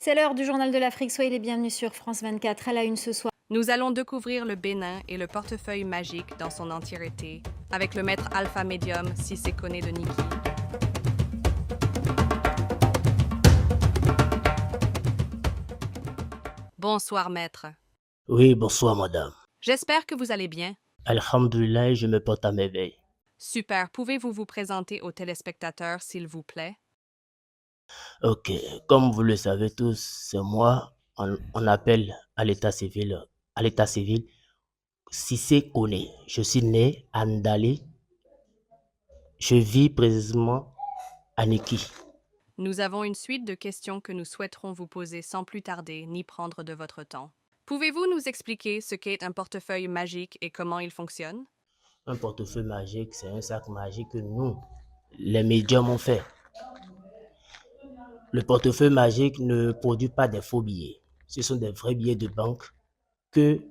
C'est l'heure du journal de l'Afrique. Soyez les bienvenus sur France 24 à la une ce soir. Nous allons découvrir le Bénin et le portefeuille magique dans son entièreté avec le maître Alpha Medium Cissé Koné de Niki. Bonsoir maître. Oui, bonsoir madame. J'espère que vous allez bien. Alhamdulillah, je me porte à merveille. Super. Pouvez-vous vous présenter aux téléspectateurs, s'il vous plaît? Ok, comme vous le savez tous, c'est moi, on appelle à l'état civil, Cissé Koné. Je suis né à Ndali. Je vis précisément à Niki. Nous avons une suite de questions que nous souhaiterons vous poser sans plus tarder ni prendre de votre temps. Pouvez-vous nous expliquer ce qu'est un portefeuille magique et comment il fonctionne? Un portefeuille magique, c'est un sac magique que nous, les médiums, ont fait. Le portefeuille magique ne produit pas des faux billets. Ce sont des vrais billets de banque que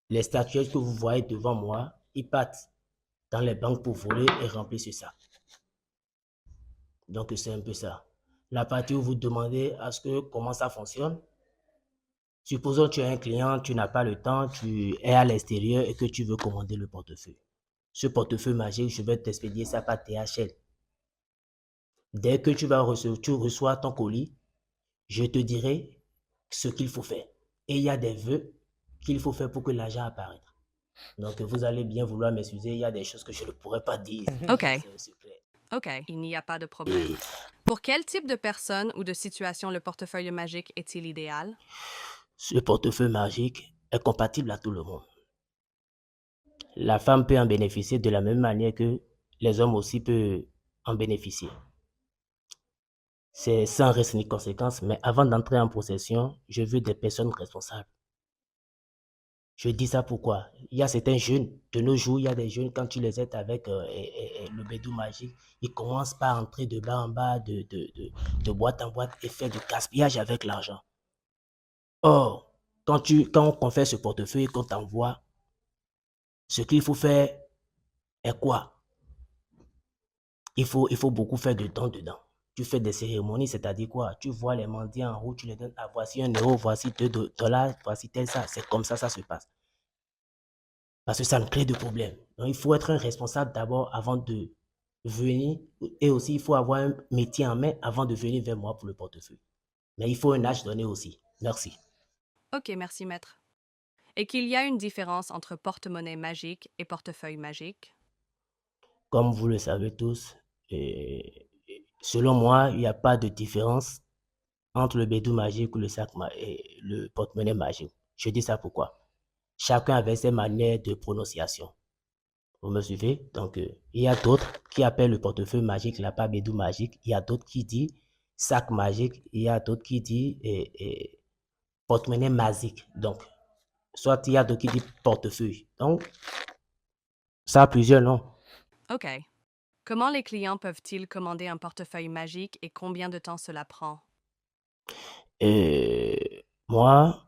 les statuettes que vous voyez devant moi, ils partent dans les banques pour voler et remplir ce sac. Donc, c'est un peu ça. La partie où vous demandez à ce que comment ça fonctionne. Supposons que tu as un client, tu n'as pas le temps, tu es à l'extérieur et que tu veux commander le portefeuille. Ce portefeuille magique, je vais t'expédier ça par THL. Dès que tu reçois ton colis, je te dirai ce qu'il faut faire. Et il y a des vœux qu'il faut faire pour que l'argent apparaisse. Donc, vous allez bien vouloir m'excuser, il y a des choses que je ne pourrais pas dire. OK. C'est un secret. OK, il n'y a pas de problème. Et Pour quel type de personne ou de situation le portefeuille magique est-il idéal? ce portefeuille magique est compatible à tout le monde. La femme peut en bénéficier de la même manière que les hommes aussi peuvent en bénéficier. C'est sans risque ni conséquence, mais avant d'entrer en possession, je veux des personnes responsables. Je dis ça pourquoi? Il y a certains jeunes, de nos jours, il y a des jeunes, quand tu les aides avec le bédou magique, ils commencent par entrer de bas en bas, de boîte en boîte et faire du gaspillage avec l'argent. Or, quand on fait ce portefeuille et qu'on t'envoie, ce qu'il faut faire est quoi? Il faut beaucoup faire de temps dedans. Tu fais des cérémonies, c'est-à-dire quoi? Tu vois les mendiants en route, tu les donnes, ah, voici 1 euro, voici 2 dollars, voici tel ça. C'est comme ça se passe. Parce que ça me crée de problèmes. Donc, il faut être un responsable d'abord avant de venir. Et aussi, il faut avoir un métier en main avant de venir vers moi pour le portefeuille. Mais il faut un âge donné aussi. Merci. OK, merci maître. Et qu'il y a une différence entre porte-monnaie magique et portefeuille magique? Comme vous le savez tous, selon moi, il n'y a pas de différence entre le bédou magique ou et le porte-monnaie magique. Je dis ça pourquoi? Chacun avait ses manières de prononciation. Vous me suivez? Donc, il y a d'autres qui appellent le portefeuille magique la pas bédou magique. Il y a d'autres qui disent sac magique. Il y a d'autres qui disent porte-monnaie magique. Donc, soit il y a d'autres qui disent portefeuille. Donc, ça a plusieurs noms. OK. Comment les clients peuvent-ils commander un portefeuille magique et combien de temps cela prend? Moi,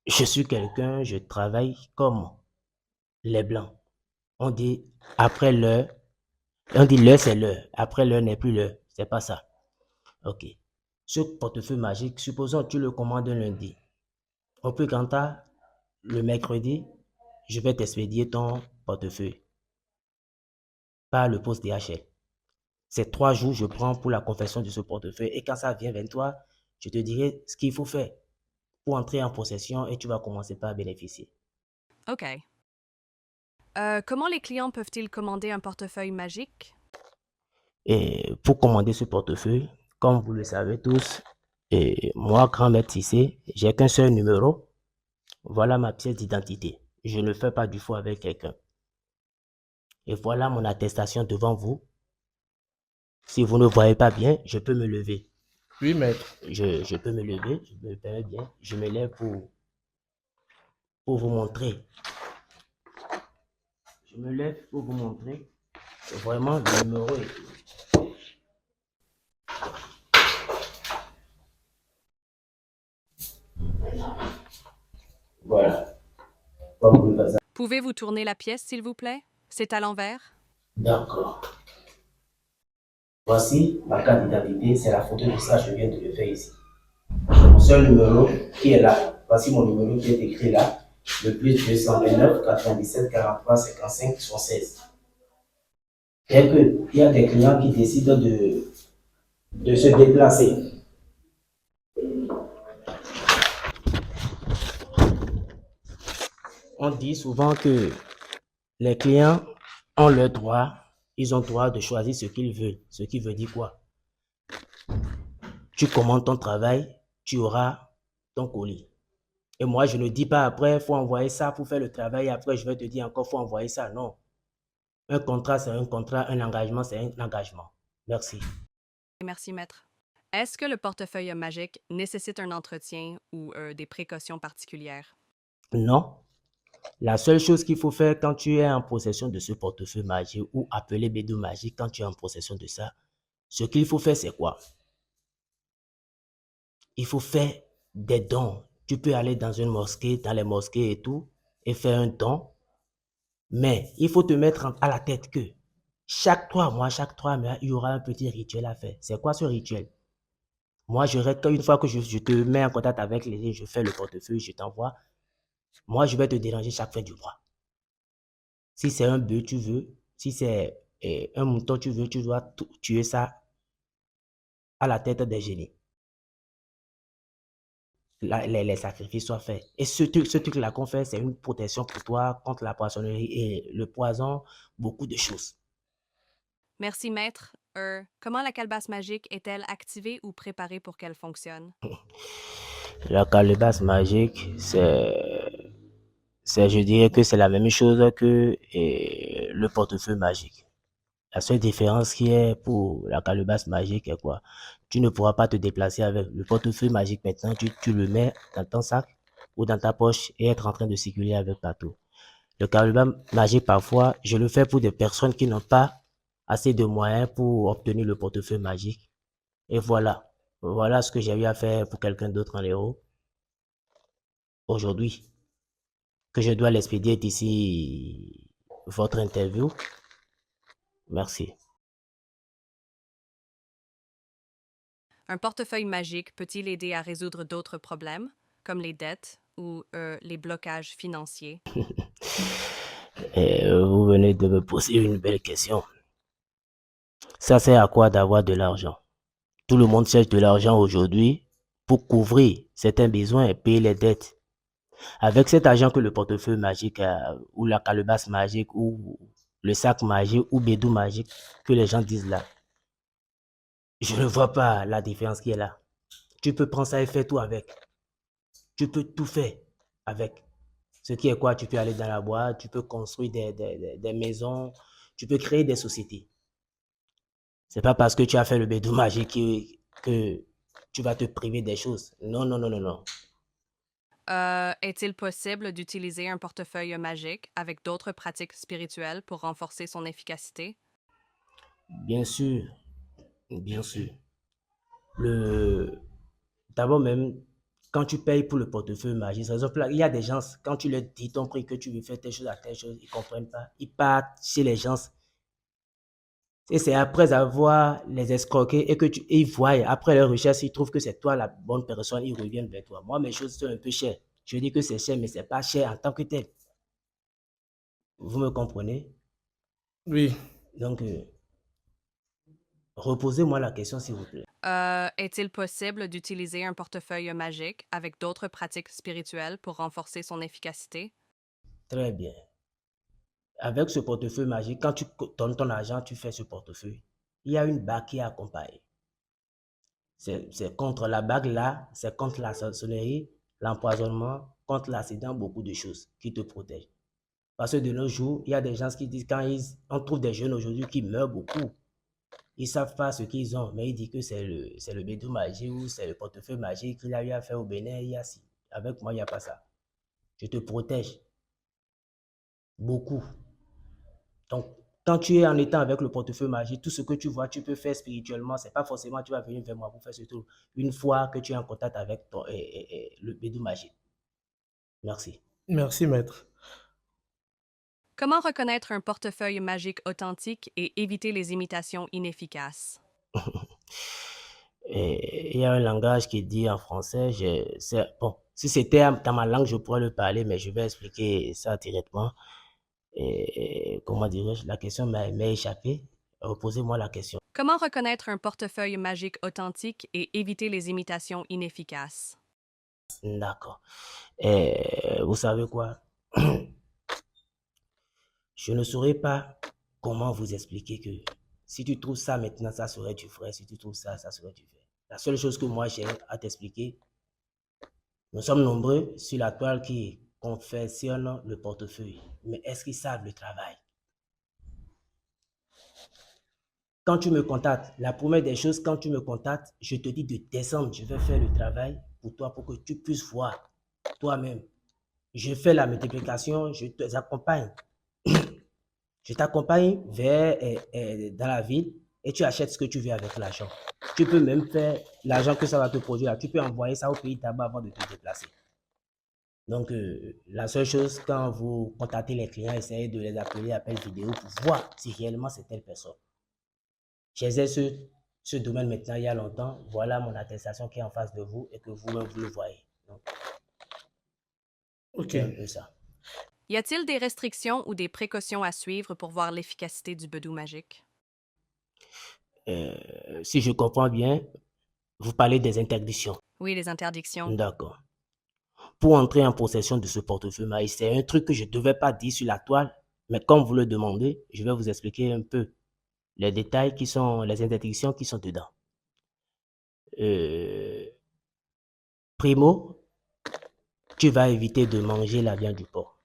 je suis quelqu'un, je travaille comme les blancs. On dit après l'heure, on dit l'heure c'est l'heure, après l'heure n'est plus l'heure. C'est pas ça. Ok. Ce portefeuille magique, supposons que tu le commandes un lundi. Au plus grand tard, le mercredi, je vais t'expédier ton portefeuille par le poste DHL. C'est 3 jours je prends pour la confection de ce portefeuille. Et quand ça vient vers toi, je te dirai ce qu'il faut faire pour entrer en possession et tu vas commencer par bénéficier. OK. Comment les clients peuvent-ils commander un portefeuille magique? Et pour commander ce portefeuille, comme vous le savez tous, et moi, grand maître Tissé, j'ai qu'un seul numéro. Voilà ma pièce d'identité. Je ne fais pas du faux avec quelqu'un. Et voilà mon attestation devant vous. Si vous ne voyez pas bien, je peux me lever. Oui, maître. Je peux me lever, je me permets bien. Je me lève pour vous montrer. Je me lève pour vous montrer. Vraiment, le numéro est... Voilà. Comme vous le faites. Pouvez-vous tourner la pièce, s'il vous plaît? C'est à l'envers? D'accord. Voici ma carte d'identité. C'est la photo de ça, je viens de le faire ici. seul numéro qui est là. Voici mon numéro qui est écrit là. Le plus 229 97 43 55 76. Dès qu'il y a des clients qui décident de se déplacer, on dit souvent que les clients ont le droit, ils ont le droit de choisir ce qu'ils veulent. Ce qui veut dire quoi? Tu commandes ton travail, tu auras ton colis. Et moi, je ne dis pas après, il faut envoyer ça pour faire le travail. Après, je vais te dire encore, il faut envoyer ça. Non. Un contrat, c'est un contrat. Un engagement, c'est un engagement. Merci. Merci, maître. Est-ce que le portefeuille magique nécessite un entretien ou des précautions particulières? Non. La seule chose qu'il faut faire quand tu es en possession de ce portefeuille magique ou appelé bédou magique, quand tu es en possession de ça, ce qu'il faut faire, c'est quoi? Il faut faire des dons. Tu peux aller dans une mosquée, dans les mosquées et tout, et faire un don. Mais il faut te mettre à la tête que chaque 3 mois, il y aura un petit rituel à faire. C'est quoi ce rituel? Moi, une fois que je te mets en contact avec les gens, je fais le portefeuille, je t'envoie. Moi, je vais te déranger chaque fin du mois. Si c'est un bœuf, tu veux. Si c'est un mouton, tu veux, tu dois tuer ça à la tête des génies. Les sacrifices soient faits. Et ce truc-là qu'on fait, c'est une protection pour toi contre la poissonnerie et le poison, beaucoup de choses. Merci, maître. Comment la calebasse magique est-elle activée ou préparée pour qu'elle fonctionne? La calebasse magique, je dirais que c'est la même chose que le portefeuille magique. La seule différence qui est pour la calebasse magique est quoi? Tu ne pourras pas te déplacer avec le portefeuille magique maintenant. Tu le mets dans ton sac ou dans ta poche et être en train de circuler avec partout. Le calebasse magique, parfois, je le fais pour des personnes qui n'ont pas assez de moyens pour obtenir le portefeuille magique. Et voilà. Voilà ce que j'ai eu à faire pour quelqu'un d'autre en héros aujourd'hui, que je dois l'expédier d'ici votre interview. Merci. Un portefeuille magique peut-il aider à résoudre d'autres problèmes, comme les dettes ou les blocages financiers? Et vous venez de me poser une belle question. Ça sert à quoi d'avoir de l'argent? Tout le monde cherche de l'argent aujourd'hui pour couvrir certains besoins et payer les dettes. Avec cet argent que le portefeuille magique ou la calebasse magique ou le sac magique ou bédou magique que les gens disent là, je ne vois pas la différence qui est là. Tu peux prendre ça et faire tout avec. Tu peux tout faire avec. Ce qui est quoi? Tu peux aller dans la boîte, tu peux construire des maisons, tu peux créer des sociétés. C'est pas parce que tu as fait le bédou magique que tu vas te priver des choses. Non, non, non, non, non. Est-il possible d'utiliser un portefeuille magique avec d'autres pratiques spirituelles pour renforcer son efficacité? Bien sûr, bien sûr. Le... D'abord même, quand tu payes pour le portefeuille magique, il y a des gens, quand tu leur dis ton prix que tu veux faire telle chose à telle chose, ils ne comprennent pas. Ils partent chez les gens. Et c'est après avoir les escroqués et ils voient, après leur recherche, ils trouvent que c'est toi la bonne personne, ils reviennent vers toi. Moi, mes choses sont un peu chères. Je dis que c'est cher, mais c'est pas cher en tant que tel. Vous me comprenez? Oui. Donc, reposez-moi la question, s'il vous plaît. Est-il possible d'utiliser un portefeuille magique avec d'autres pratiques spirituelles pour renforcer son efficacité? Très bien. Avec ce portefeuille magique, quand tu donnes ton argent, tu fais ce portefeuille. Il y a une bague qui accompagne. C'est contre la bague là, c'est contre la sorcellerie, l'empoisonnement, contre l'accident, beaucoup de choses qui te protègent. Parce que de nos jours, il y a des gens qui disent, on trouve des jeunes aujourd'hui qui meurent beaucoup. Ils ne savent pas ce qu'ils ont, mais ils disent que c'est le bédou magique ou c'est le portefeuille magique qu'il a eu à faire au Bénin. Avec moi, il n'y a pas ça. Je te protège beaucoup. Donc, quand tu es en étant avec le portefeuille magique, tout ce que tu vois, tu peux faire spirituellement. C'est pas forcément tu vas venir vers moi pour faire ce truc. Une fois que tu es en contact avec le bédou magique. Merci. Merci, maître. Comment reconnaître un portefeuille magique authentique et éviter les imitations inefficaces? Et il y a un langage qui dit en français, bon, si c'était dans ma langue, je pourrais le parler, mais je vais expliquer ça directement. Comment dirais-je, la question m'est échappée. Reposez-moi la question. Comment reconnaître un portefeuille magique authentique et éviter les imitations inefficaces? D'accord. Vous savez quoi? Je ne saurais pas comment vous expliquer que si tu trouves ça maintenant, ça serait du vrai. Si tu trouves ça, ça serait du vrai. La seule chose que moi j'ai à t'expliquer, nous sommes nombreux sur la toile qui confectionnent le portefeuille. Mais est-ce qu'ils savent le travail? Quand tu me contactes, la première des choses, quand tu me contactes, je te dis de descendre. Je vais faire le travail pour toi pour que tu puisses voir toi-même. Je fais la multiplication, je t'accompagne. Je t'accompagne dans la ville et tu achètes ce que tu veux avec l'argent. Tu peux même faire l'argent que ça va te produire. Tu peux envoyer ça au pays tabac avant de te déplacer. Donc, la seule chose, quand vous contactez les clients, essayez de les appeler appel vidéo pour voir si réellement c'est telle personne. J'exerce ce domaine maintenant il y a longtemps. Voilà mon attestation qui est en face de vous et que vous-même vous le voyez. Donc, Ok. c'est un peu ça. Y a-t-il des restrictions ou des précautions à suivre pour voir l'efficacité du bedou magique? Si je comprends bien, vous parlez des interdictions. Oui, les interdictions. D'accord. Pour entrer en possession de ce portefeuille maïs, c'est un truc que je ne devais pas dire sur la toile, mais comme vous le demandez, je vais vous expliquer un peu les détails qui sont, les interdictions qui sont dedans. Primo, tu vas éviter de manger la viande du porc.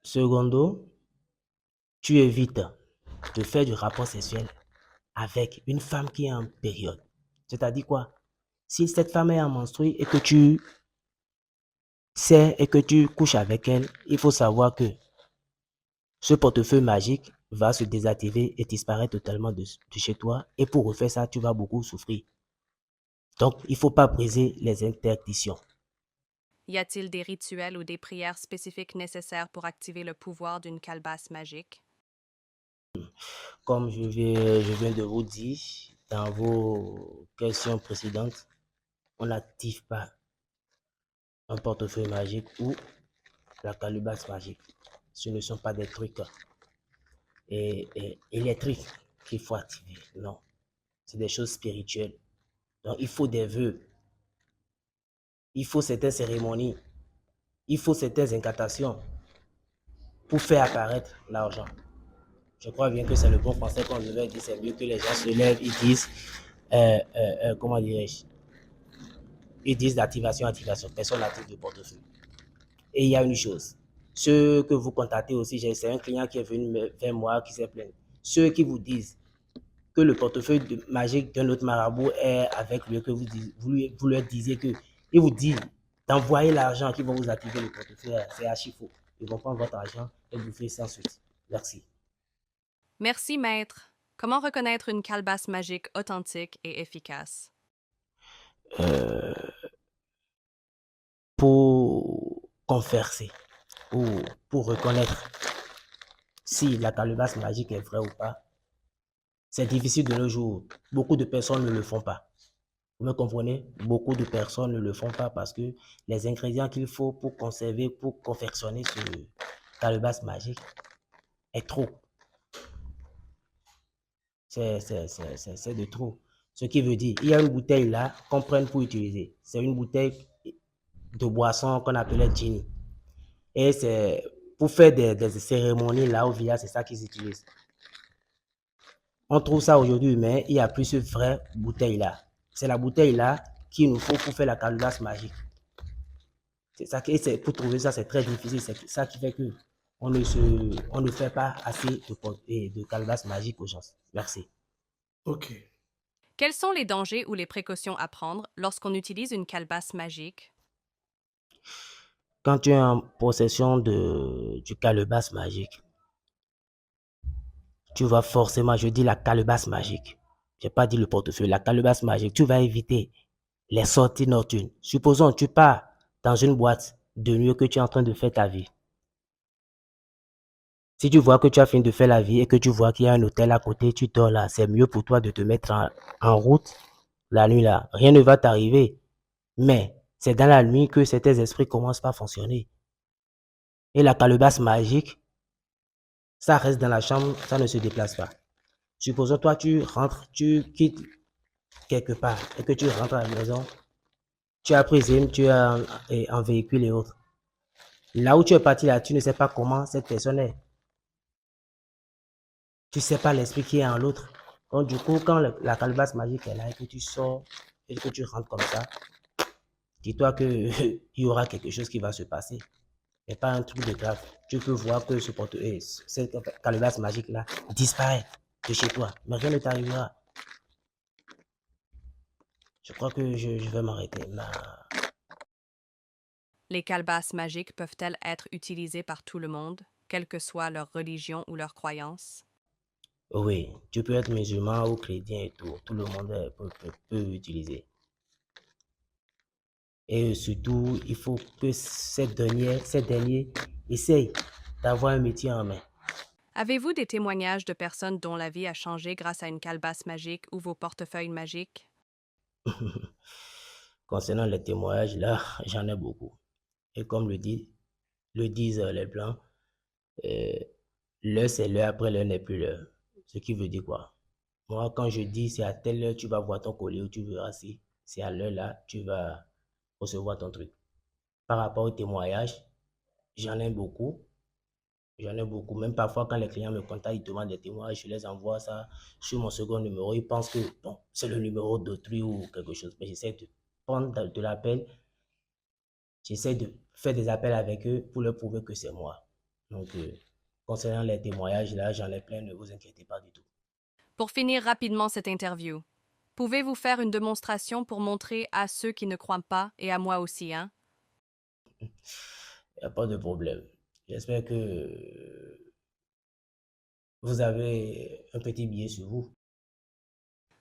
Secondo, tu évites de faire du rapport sexuel avec une femme qui est en période. C'est-à-dire quoi? Si cette femme est en menstruée et que tu sais et que tu couches avec elle, il faut savoir que ce portefeuille magique va se désactiver et disparaître totalement de chez toi. Et pour refaire ça, tu vas beaucoup souffrir. Donc, il ne faut pas briser les interdictions. Y a-t-il des rituels ou des prières spécifiques nécessaires pour activer le pouvoir d'une calebasse magique? Comme je viens de vous dire dans vos questions précédentes, on n'active pas un portefeuille magique ou la calebasse magique. Ce ne sont pas des trucs électriques qu'il faut activer. Non, c'est des choses spirituelles. Donc, il faut des vœux. Il faut certaines cérémonies. Il faut certaines incantations pour faire apparaître l'argent. Je crois bien que c'est le bon français qu'on devait dire. C'est mieux que les gens se lèvent, ils disent, comment dirais-je, ils disent d'activation, activation. Personne n'active le portefeuille. Et il y a une chose, ceux que vous contactez aussi, c'est un client qui est venu vers moi qui s'est plaint. Ceux qui vous disent que le portefeuille magique d'un autre marabout est avec lui, que vous leur disiez que, il vous dit d'envoyer l'argent qui va vous activer le portefeuille, c'est archi faux. Ils vont prendre votre argent et vous faire sans suite. Merci. Merci, maître. Comment reconnaître une calebasse magique authentique et efficace? Pour converser ou pour reconnaître si la calebasse magique est vraie ou pas, c'est difficile de nos jours. Beaucoup de personnes ne le font pas. Vous me comprenez? Beaucoup de personnes ne le font pas parce que les ingrédients qu'il faut pour conserver, pour confectionner ce calebasse magique est trop. C'est de trop. Ce qui veut dire, il y a une bouteille là qu'on prenne pour utiliser. C'est une bouteille de boisson qu'on appelait Genie. Et c'est pour faire des cérémonies là au village, c'est ça qu'ils utilisent. On trouve ça aujourd'hui, mais il n'y a plus ce vrai bouteille là. C'est la bouteille là qu'il nous faut pour faire la calebasse magique. C'est ça qui, pour trouver ça, c'est très difficile. C'est ça qui fait que on ne fait pas assez de calebasse magique aux gens. Merci. Ok. Quels sont les dangers ou les précautions à prendre lorsqu'on utilise une calebasse magique? Quand tu es en possession du calebasse magique, tu vas forcément, je dis la calebasse magique, je n'ai pas dit le portefeuille, la calebasse magique, tu vas éviter les sorties nocturnes. Supposons tu pars dans une boîte de nuit que tu es en train de faire ta vie. Si tu vois que tu as fini de faire la vie et que tu vois qu'il y a un hôtel à côté, tu dors là, c'est mieux pour toi de te mettre en route la nuit là. Rien ne va t'arriver. Mais c'est dans la nuit que certains esprits commencent par fonctionner. Et la calebasse magique, ça reste dans la chambre, ça ne se déplace pas. Supposons toi, tu rentres, tu quittes quelque part et que tu rentres à la maison, tu as pris Zim, tu es en véhicule et autres. Là où tu es parti là, tu ne sais pas comment cette personne est. Tu ne sais pas l'esprit qui est en l'autre. Donc du coup, quand la calebasse magique est là et que tu sors et que tu rentres comme ça, dis-toi que il y aura quelque chose qui va se passer. Mais pas un truc de grave. Tu peux voir que cette calebasse magique là disparaît de chez toi. Mais rien ne t'arrivera. Je crois que je vais m'arrêter. Les calebasses magiques peuvent-elles être utilisées par tout le monde, quelle que soit leur religion ou leur croyance? Oui, tu peux être musulman ou chrétien et tout. Tout le monde peut utiliser. Et surtout, il faut que ces derniers essayent d'avoir un métier en main. Avez-vous des témoignages de personnes dont la vie a changé grâce à une calebasse magique ou vos portefeuilles magiques? Concernant les témoignages, là, j'en ai beaucoup. Et comme le disent les Blancs, euh, l'heure c'est l'heure, après l'heure n'est plus l'heure. Ce qui veut dire quoi? Moi, quand je dis c'est à telle heure, tu vas voir ton collier ou tu verras si c'est à l'heure là, tu vas recevoir ton truc. Par rapport aux témoignages, j'en ai beaucoup. J'en ai beaucoup. Même parfois, quand les clients me contactent, ils demandent des témoignages, je les envoie ça sur mon second numéro. Ils pensent que bon, c'est le numéro d'autrui ou quelque chose. Mais j'essaie de prendre de l'appel. J'essaie de faire des appels avec eux pour leur prouver que c'est moi. Donc, concernant les témoignages, là, j'en ai plein, ne vous inquiétez pas du tout. Pour finir rapidement cette interview, pouvez-vous faire une démonstration pour montrer à ceux qui ne croient pas et à moi aussi, hein? Il n'y a pas de problème. J'espère que vous avez un petit billet sur vous.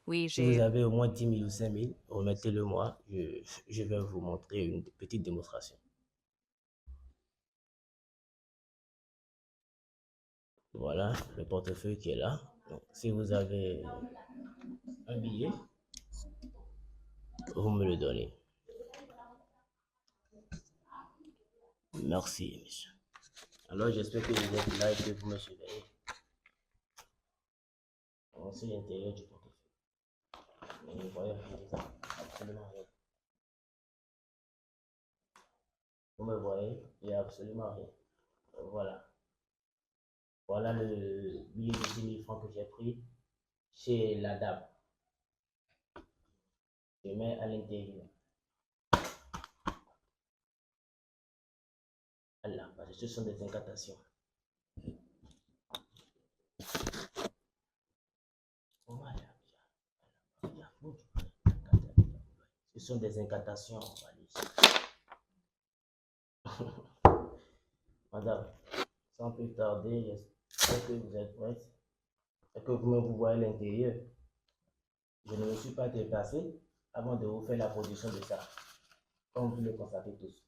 Oui, Si vous avez au moins 10 000 ou 5 000, remettez-le moi. Je vais vous montrer une petite démonstration. Voilà le portefeuille qui est là. Donc, si vous avez un billet, vous me le donnez. Merci, monsieur. Alors, j'espère que vous êtes là et que vous me surveillez. C'est l'intérieur du portefeuille. Mais vous voyez absolument rien. Vous me voyez, il n'y a absolument rien. Voilà. Voilà le billet de 10 000 francs que j'ai pris chez la dame. Je mets à l'intérieur. Voilà, parce que ce sont des incantations. Voilà. Ce sont des incantations. Madame, sans plus tarder, j'espère que vous êtes prête et que vous-même vous voyez l'intérieur. Je ne me suis pas déplacé avant de vous faire la production de ça, comme vous le constatez tous.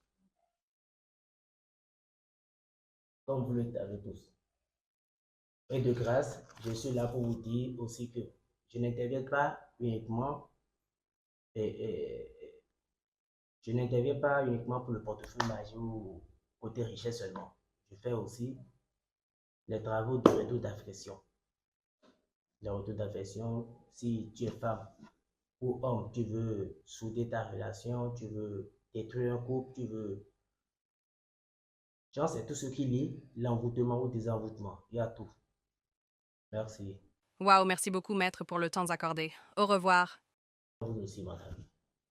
Comme vous le savez tous. Et de grâce, je suis là pour vous dire aussi que je n'interviens pas uniquement je n'interviens pas uniquement pour le portefeuille magique ou côté richesse seulement. Je fais aussi les travaux de retour d'affection. Les retours d'affection, si tu es femme ou homme, tu veux souder ta relation, tu veux détruire un couple, tu veux... Genre, c'est tout ce qui lie l'envoûtement ou désenvoûtement. Il y a tout. Merci. Wow, merci beaucoup, maître, pour le temps accordé. Au revoir. Vous aussi, madame.